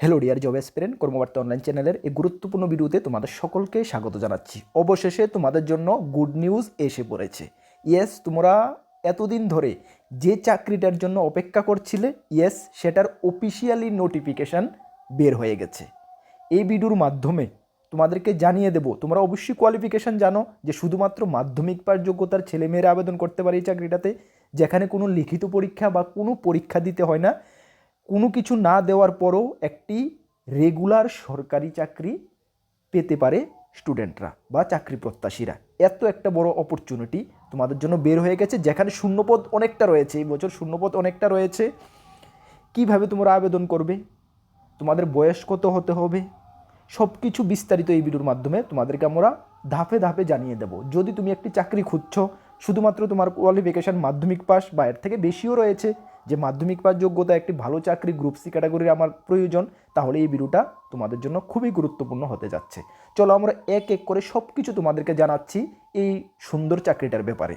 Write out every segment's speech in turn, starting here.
Hello dear job এসপিরেন্ট, কর্মবার্তা online চ্যানেলের এই গুরুত্বপূর্ণ ভিডিওতে তোমাদের সকলকে স্বাগত জানাচ্ছি। অবশেষে তোমাদের জন্য গুড নিউজ এসে পড়েছে। ইয়েস, তোমরা এতদিন ধরে যে চাকরিটার জন্য অপেক্ষা করছিলে, ইয়েস, সেটার অফিসিয়ালি নোটিফিকেশান বের হয়ে গেছে। এই ভিডিওর মাধ্যমে তোমাদেরকে জানিয়ে দেব, তোমরা অবশ্যই কোয়ালিফিকেশান জানো যে শুধুমাত্র মাধ্যমিক পাস যোগ্যতার ছেলেমেয়েরা আবেদন করতে পারে এই চাকরিটাতে, যেখানে কোনো লিখিত পরীক্ষা বা কোনো পরীক্ষা দিতে হয় না। কোনো কিছু না দেওয়ার পরও একটি রেগুলার সরকারি চাকরি পেতে পারে স্টুডেন্টরা বা চাকরি প্রত্যাশীরা। এত একটা বড় অপরচুনিটি তোমাদের জন্য বের হয়ে গেছে, যেখানে শূন্যপদ অনেকটা রয়েছে। এই বছর শূন্যপদ অনেকটা রয়েছে। কিভাবে তোমরা আবেদন করবে, তোমাদের বয়স কত হতে হবে, সব কিছু বিস্তারিত এই ভিডিওর মাধ্যমে তোমাদেরকে আমরা ধাপে ধাপে জানিয়ে দেব। যদি তুমি একটি চাকরি খুঁজছো, শুধুমাত্র তোমার কোয়ালিফিকেশান মাধ্যমিক পাস বা এর থেকে বেশিও রয়েছে, যে মাধ্যমিক পাস যোগ্যতা একটি ভালো চাকরি গ্রুপ সি ক্যাটাগরির আমার প্রয়োজন, তাহলে এই ভিডিওটা তোমাদের জন্য খুবই গুরুত্বপূর্ণ হতে যাচ্ছে। চলো আমরা এক এক করে সব কিছু তোমাদেরকে জানাচ্ছি এই সুন্দর চাকরিটার ব্যাপারে।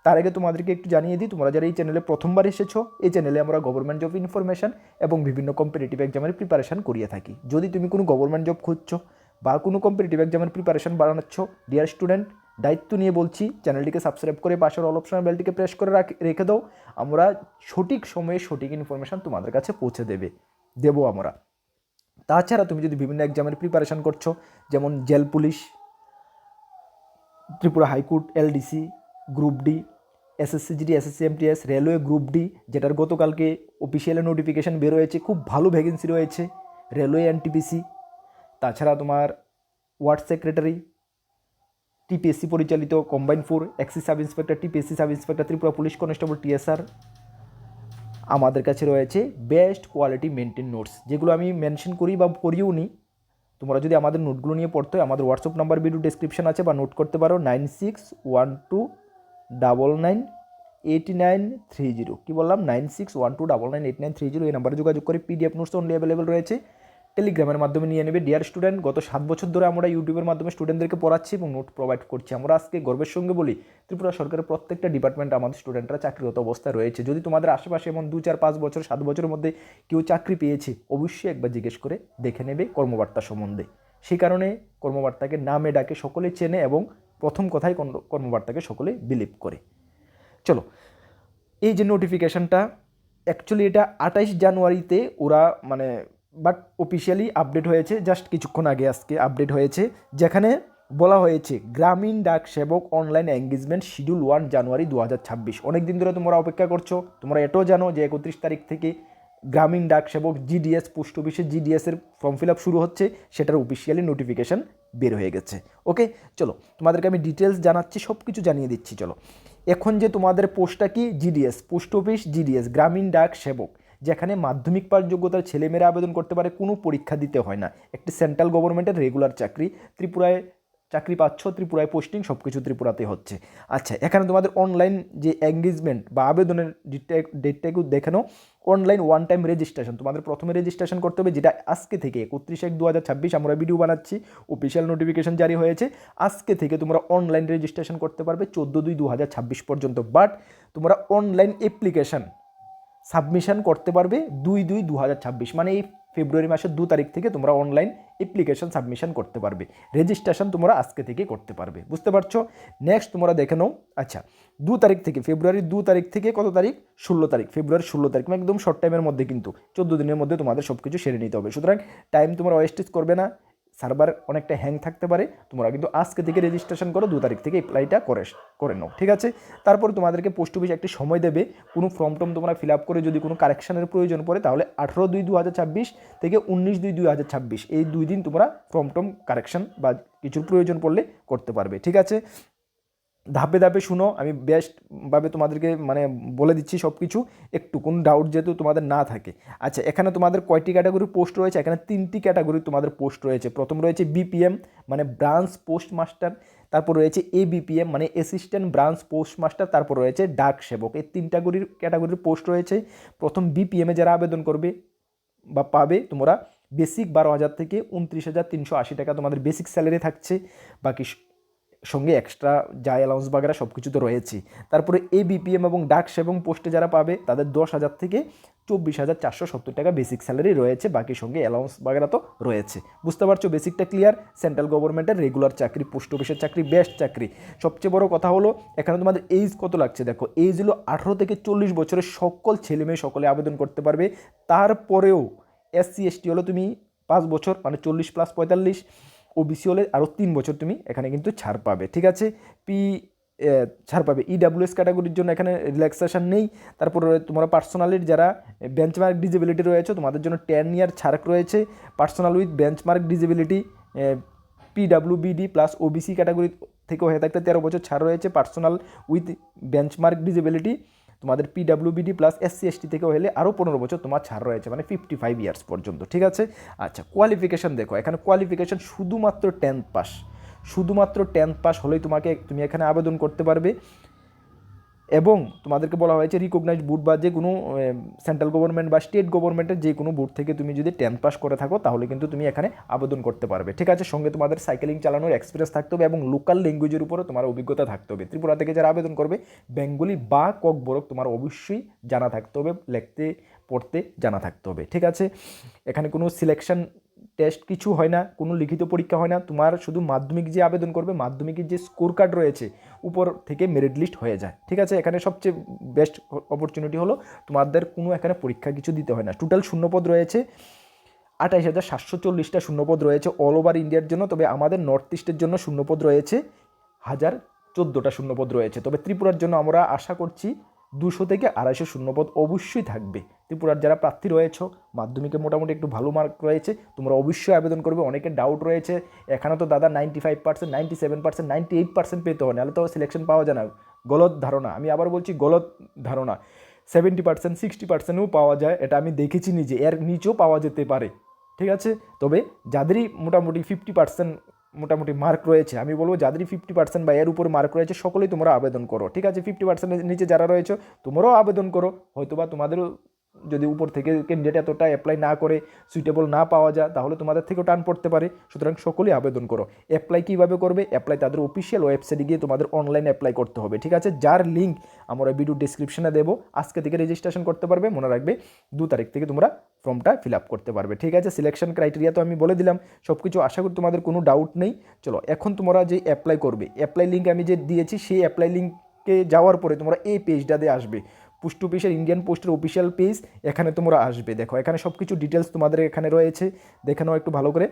তার আগে তোমাদেরকে একটু জানিয়ে দিই, তোমরা যারা এই চ্যানেলে প্রথমবার এসেছো, এই চ্যানেলে আমরা গভর্নমেন্ট জব ইনফরমেশন এবং বিভিন্ন কম্পিটিটিভ এক্সামের প্রিপারেশন করিয়ে থাকি। যদি তুমি কোনো গভর্নমেন্ট জব খুঁজছো বা কোনো কম্পিটিটিভ এক্সামের প্রিপারেশন বানাচ্ছ, ডিয়ার স্টুডেন্ট, দায়িত্ব নিয়ে বলছি, চ্যানেলটিকে সাবস্ক্রাইব করে পাশের অল অপশনাল বেলটিকে প্রেস করে রেখে দাও। আমরা সঠিক সময়ে সঠিক ইনফরমেশন তোমাদের কাছে পৌঁছে দেবো আমরা। তাছাড়া তুমি যদি বিভিন্ন এক্সামের প্রিপারেশন করছো, যেমন jail police, Tripura high court, LDC, group D, SSC GD, SSC MTS, railway group D, যেটার গতকালকে অফিসিয়ালি নোটিফিকেশান বের হয়েছে, খুব ভালো ভ্যাকেন্সি রয়েছে, রেলওয়ে এনটিপিসি। তাছাড়া তোমার ওয়ার্ড সেক্রেটারি, টিপিএসসি পরিচালিত combine 4, axis sub inspector, TPSC sub inspector, Tripura police constable, TSR. আমাদের কাছে রয়েছে বেস্ট কোয়ালিটি মেনটেন নোটস, যেগুলো আমি মেনশন করি বা করিও নি। তোমরা যদি আমাদের নোটগুলো নিয়ে পড়তে হয়, আমাদের হোয়াটসঅ্যাপ নাম্বার ভিডিও ডেসক্রিপশন আছে, বা নোট করতে পারো 9612998930। কী বললাম? 9612998930। এই নাম্বারে যোগাযোগ করে পিডিএফ নোটস অনলি অ্যাভেলেবেল রয়েছে। টেলিগ্রামের মাধ্যমে নিয়ে নেবে। ডিয়ার স্টুডেন্ট, গত 7 বছর ধরে আমরা ইউটিউবের মাধ্যমে স্টুডেন্টদেরকে পড়াচ্ছি এবং নোট প্রোভাইড করছি। আমরা আজকে গর্বের সঙ্গে বলি, ত্রিপুরা সরকারের প্রত্যেকটা ডিপার্টমেন্টে আমাদের স্টুডেন্টরা চাকরিরত অবস্থায় রয়েছে। যদি তোমাদের আশেপাশে এমন 2, 4, 5 বছর, 7 বছরের মধ্যে কেউ চাকরি পেয়েছে, অবশ্যই একবার জিজ্ঞেস করে দেখে নেবে কর্মবার্তা সম্বন্ধে। সেই কারণে কর্মবার্তাকে নামে ডাকে সকলে চেনে এবং প্রথম কথাই কর্মবার্তাকে সকলে বিলিভ করে। চলো, এই যে নোটিফিকেশানটা, অ্যাকচুয়ালি এটা 28 জানুয়ারিতে ওরা বাট অফিসিয়ালি আপডেট হয়েছে জাস্ট কিছুক্ষণ আগে, আজকে আপডেট হয়েছে, যেখানে বলা হয়েছে গ্রামীণ ডাক সেবক অনলাইন এঙ্গেজমেন্ট শিডিউল 1 জানুয়ারি 2026। অনেক দিন ধরে তোমরা অপেক্ষা করছো। তোমরা এটাও জানো যে 31 তারিখ থেকে গ্রামীণ ডাক সেবক জিডিএস, পোস্ট অফিসে জিডিএসের ফর্ম ফিল আপ শুরু হচ্ছে, সেটার অফিসিয়ালি নোটিফিকেশান বের হয়ে গেছে। ওকে, চলো তোমাদেরকে আমি ডিটেলস জানাচ্ছি, সব কিছু জানিয়ে দিচ্ছি। চলো, এখন যে তোমাদের পোস্টটা কি, জিডিএস, পোস্ট অফিস জিডিএস, গ্রামীণ ডাক সেবক, যেখানে মাধ্যমিক পাস যোগ্যতার ছেলেমেয়েরা আবেদন করতে পারে, কোনো পরীক্ষা দিতে হয় না। একটি সেন্ট্রাল গভর্নমেন্টের রেগুলার চাকরি। ত্রিপুরায় চাকরি পাচ্ছ, ত্রিপুরায় পোস্টিং, সব কিছু ত্রিপুরাতে হচ্ছে। আচ্ছা, এখানে তোমাদের অনলাইন যে এঙ্গেজমেন্ট বা আবেদনের ডেটটা একটু দেখে নাও। অনলাইন ওয়ান টাইম রেজিস্ট্রেশন, তোমাদের প্রথমে রেজিস্ট্রেশন করতে হবে, যেটা আজকে থেকে 31/1/2026 আমরা ভিডিও বানাচ্ছি, অফিসিয়াল নোটিফিকেশন জারি হয়েছে। আজকে থেকে তোমরা অনলাইন রেজিস্ট্রেশন করতে পারবে 14/2/2026 পর্যন্ত। বাট তোমরা অনলাইন অ্যাপ্লিকেশান সাবমিশন করতে পারবে 2/2/2026, মানে এই ফেব্রুয়ারি মাসের 2 তারিখ থেকে তোমরা অনলাইন অ্যাপ্লিকেশন সাবমিশন করতে পারবে। রেজিস্ট্রেশন তোমরা আজকে থেকে করতে পারবে, বুঝতে পারছো? নেক্সট তোমরা দেখে নাও। আচ্ছা, 2 তারিখ থেকে, ফেব্রুয়ারির 2 তারিখ থেকে কত তারিখ? 16 তারিখ, ফেব্রুয়ারির 16 তারিখ, একদম শর্ট টাইমের মধ্যে, কিন্তু 14 দিনের মধ্যে তোমাদের সব কিছু সেরে নিতে হবে। সুতরাং টাইম তোমরা ওয়েস্টেজ করবে না, সার্ভার অনেকটা হ্যাং থাকতে পারে। তোমরা কিন্তু আজকে থেকে রেজিস্ট্রেশন করো, 2 তারিখ থেকে অ্যাপ্লাইটা করে নাও, ঠিক আছে? তারপর তোমাদেরকে পোস্ট অফিস একটি সময় দেবে, কোনো ফর্ম টর্ম তোমরা ফিল আপ করে যদি কোনো কারেকশানের প্রয়োজন পড়ে, তাহলে 18/2/2026 থেকে 19/2/2026 এই 2 দিন তোমরা ফর্ম টর্ম কারেকশান বা কিছুর প্রয়োজন পড়লে করতে পারবে, ঠিক আছে? ধাপে ধাপে শুনো, আমি বেস্টভাবে তোমাদেরকে বলে দিচ্ছি সব কিছু, একটু কোন ডাউট যেহেতু তোমাদের না থাকে। আচ্ছা, এখানে তোমাদের কয়টি ক্যাটাগরির পোস্ট রয়েছে? এখানে 3টি ক্যাটাগরির তোমাদের পোস্ট রয়েছে। প্রথম রয়েছে বিপিএম, মানে ব্রাঞ্চ পোস্ট মাস্টার। তারপর রয়েছে এবিপিএম, মানে অ্যাসিস্ট্যান্ট ব্রাঞ্চ পোস্ট মাস্টার। তারপর রয়েছে ডাক সেবক। এই 3টা ক্যাটাগরির পোস্ট রয়েছে। প্রথম বিপিএমে যারা আবেদন করবে বা পাবে, তোমরা বেসিক 12,000 থেকে 29,380 টাকা তোমাদের বেসিক স্যালারি থাকছে। বাকি সঙ্গে এক্সট্রা যা অ্যালাউন্স বাগেরা সব কিছু তো রয়েছে। তারপরে এবিপিএম এবং ডাকস এবং পোস্টে যারা পাবে তাদের 10,000 থেকে 24,470 টাকা বেসিক স্যালারি রয়েছে, বাকি সঙ্গে অ্যালাউন্স বাগেরা তো রয়েছে। বুঝতে পারছো, বেসিকটা ক্লিয়ার। সেন্ট্রাল গভর্নমেন্টের রেগুলার চাকরি, পোস্ট অফিসের চাকরি, বেস্ট চাকরি। সবচেয়ে বড় কথা হলো এখানে তোমাদের এজ কত লাগছে দেখো, এজ হলো 18 থেকে 40 বছরের সকল ছেলেমেয়ে সকলে আবেদন করতে পারবে। তারপরেও SC ST হলো তুমি 5 বছর মানে 40+45, ওবিসি হলে আরও 3 বছর তুমি এখানে কিন্তু ছাড় পাবে। ঠিক আছে, ছাড় পাবে। EWS ক্যাটাগরির জন্য এখানে রিল্যাক্সেশন নেই। তারপরে তোমরা পার্সোনালির যারা বেঞ্চমার্ক ডিজেবিলিটি রয়েছে তোমাদের জন্য 10 ইয়ার ছাড় রয়েছে। Personal with benchmark disability PWBD plus OBC category থেকেও হয়ে থাকতে 13 বছর ছাড় রয়েছে। পার্সোনাল উইথ বেঞ্চমার্ক ডিজেবিলিটি তোমাদের PWBD প্লাস SC ST থেকেও হলে আরও 15 বছর তোমার ছাড় রয়েছে, মানে 55 ইয়ার্স পর্যন্ত। ঠিক আছে, আচ্ছা কোয়ালিফিকেশান দেখো, এখানে কোয়ালিফিকেশান শুধুমাত্র 10th পাস, শুধুমাত্র 10th পাস হলেই তুমি এখানে আবেদন করতে পারবে। এবং তোমাদেরকে বলা হয়েছে রিকগনাইজ বোর্ড বা যে কোনো সেন্ট্রাল গভর্নমেন্ট বা স্টেট গভর্নমেন্টের যে কোনো বোর্ড থেকে তুমি যদি 10th পাস করে থাকো তাহলে কিন্তু তুমি এখানে আবেদন করতে পারবে। ঠিক আছে, সঙ্গে তোমাদের সাইকেলিং চালানোর এক্সপিরিয়েন্স থাকতে হবে এবং লোকাল ল্যাঙ্গুয়েজের উপরে তোমার অভিজ্ঞতা থাকতে হবে। ত্রিপুরা থেকে যারা আবেদন করবে বেঙ্গলি বা ককবরক তোমার অবশ্যই জানা থাকতে হবে, লিখতে পড়তে জানা থাকতে হবে। ঠিক আছে, এখানে কোনো সিলেকশন টেস্ট কিছু হয় না, কোনো লিখিত পরীক্ষা হয় না, তোমার শুধু মাধ্যমিক যে আবেদন করবে মাধ্যমিকের যে স্কোর কার্ড রয়েছে উপর থেকে মেরিট লিস্ট হয়ে যায়। ঠিক আছে, এখানে সবচেয়ে বেস্ট অপরচুনিটি হলো তোমাদের কোনো এখানে পরীক্ষা কিছু দিতে হয় না। টোটাল শূন্যপদ রয়েছে 28,740টা শূন্যপদ রয়েছে অল ওভার ইন্ডিয়ার জন্য, তবে আমাদের নর্থ ইস্টের জন্য শূন্যপদ রয়েছে 1,014টা শূন্যপদ রয়েছে। তবে ত্রিপুরার জন্য আমরা আশা করছি 200 থেকে 250 শূন্যপদ অবশ্যই থাকবে। ত্রিপুরার যারা প্রার্থী রয়েছে মাধ্যমিকে মোটামুটি একটু ভালো মার্ক রয়েছে, তোমরা অবশ্যই আবেদন করবে। অনেকের ডাউট রয়েছে এখানে তো দাদা 95%, 97%, 98% পেতে হয়, নাহলে তো সিলেকশন পাওয়া যায় না। গলত ধারণা, আমি আবার বলছি গলত ধারণা। 70%, 60%ও পাওয়া যায়, এটা আমি দেখেছি নিজে, এর নিচেও পাওয়া যেতে পারে। ঠিক আছে, তবে যাদেরই মোটামুটি 50% মোটামুটি মার্ক রয়েছে, আমি বলবো যাদেরই 50% বা এর উপর মার্ক রয়েছে সকলেই তোমরা আবেদন করো। ঠিক আছে, 50%-এর নিচে যারা রয়েছে তোমরাও আবেদন করো, হয়তোবা তোমাদেরও যদি উপর থেকে ক্যান্ডিডেট এতটা অ্যাপ্লাই না করে সুইটেবল না পাওয়া যায় তাহলে তোমাদের থেকেও টান পড়তে পারে। সুতরাং সকলেই আবেদন করো। অ্যাপ্লাই কীভাবে করবে? অ্যাপ্লাই তাদের অফিসিয়াল ওয়েবসাইটে গিয়ে তোমাদের অনলাইন অ্যাপ্লাই করতে হবে। ঠিক আছে, যার লিঙ্ক আমরা ভিডিও ডিসক্রিপশনে দেবো। আজকে থেকে রেজিস্ট্রেশন করতে পারবে, মনে রাখবে 2 তারিখ থেকে তোমরা ফর্মটা ফিল আপ করতে পারবে। ঠিক আছে, সিলেকশন ক্রাইটেরিয়া তো আমি বলে দিলাম সব কিছু, আশা করি তোমাদের কোনো ডাউট নেই। চলো এখন তোমরা যে অ্যাপ্লাই করবে, অ্যাপ্লাই লিঙ্ক আমি যে দিয়েছি সেই অ্যাপ্লাই লিঙ্কে যাওয়ার পরে তোমরা এই পেজটাতে আসবে, পোস্ট অফিসের ইন্ডিয়ান পোস্টের অফিসিয়াল পেজ, এখানে তোমরা আসবে। দেখো এখানে সব কিছু ডিটেলস তোমাদের এখানে রয়েছে, দেখে নাও একটু ভালো করে।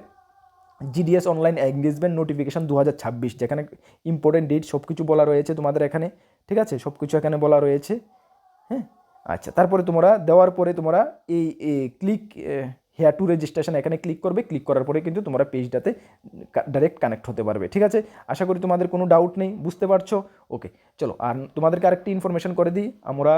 GDS অনলাইন এঙ্গেজমেন্ট নোটিফিকেশান 2026, যেখানে ইম্পর্টেন্ট ডেট সব কিছু বলা রয়েছে তোমাদের এখানে। ঠিক আছে, সব কিছু এখানে বলা রয়েছে। হ্যাঁ, আচ্ছা, তারপরে তোমরা দেওয়ার পরে তোমরা এই ক্লিক হেয়ার টু রেজিস্ট্রেশন এখানে ক্লিক করবে। ক্লিক করার পরে কিন্তু তোমরা পেজটাতে ডাইরেক্ট কানেক্ট হতে পারবে। ঠিক আছে, আশা করি তোমাদের কোনো ডাউট নেই, বুঝতে পারছো? ওকে, চলো আর তোমাদেরকে আরেকটি ইনফরমেশন করে দিই। আমরা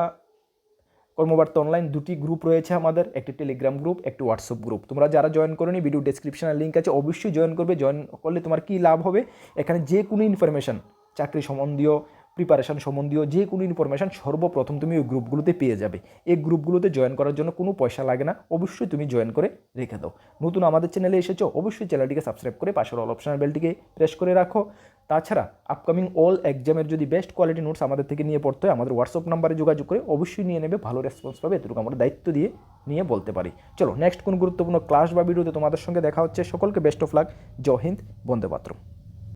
কর্মবার্তা অনলাইন 2টি গ্রুপ রয়েছে আমাদের, একটি টেলিগ্রাম গ্রুপ, একটি হোয়াটসঅ্যাপ গ্রুপ। তোমরা যারা জয়েন করোনি ভিডিও ডেসক্রিপশনে লিঙ্ক আছে, অবশ্যই জয়েন করবে। জয়েন করলে তোমার কী লাভ হবে, এখানে যে কোনো ইনফরমেশান, চাকরি সম্বন্ধীয়, প্রিপারেশান সম্বন্ধীয় যে কোনো ইনফরমেশান সর্বপ্রথম তুমি ওই গ্রুপগুলোতে পেয়ে যাবে। এই গ্রুপগুলোতে জয়েন করার জন্য কোনো পয়সা লাগে না, অবশ্যই তুমি জয়েন করে রেখে দাও। নতুন আমাদের চ্যানেলে এসেছো অবশ্যই চ্যানেলটিকে সাবস্ক্রাইব করে পাশের অল অপশনাল বেলটিকে প্রেস করে রাখো। তাছাড়া আপকামিং অল এক্সামের যদি বেস্ট কোয়ালিটি নোটস আমাদের থেকে নিয়ে পড়তে হয় আমাদের হোয়াটসঅ্যাপ নাম্বারে যোগাযোগ করে অবশ্যই নিয়ে নেবে, ভালো রেসপন্স পাবে, এতটুকু আমরা দায়িত্ব দিয়ে নিয়ে বলতে পারি। চলো নেক্সট কোন গুরুত্বপূর্ণ ক্লাস বা ভিডিওতে তোমাদের সঙ্গে দেখা হচ্ছে। সকলকে best of luck, Jai Hind, Vande Mataram.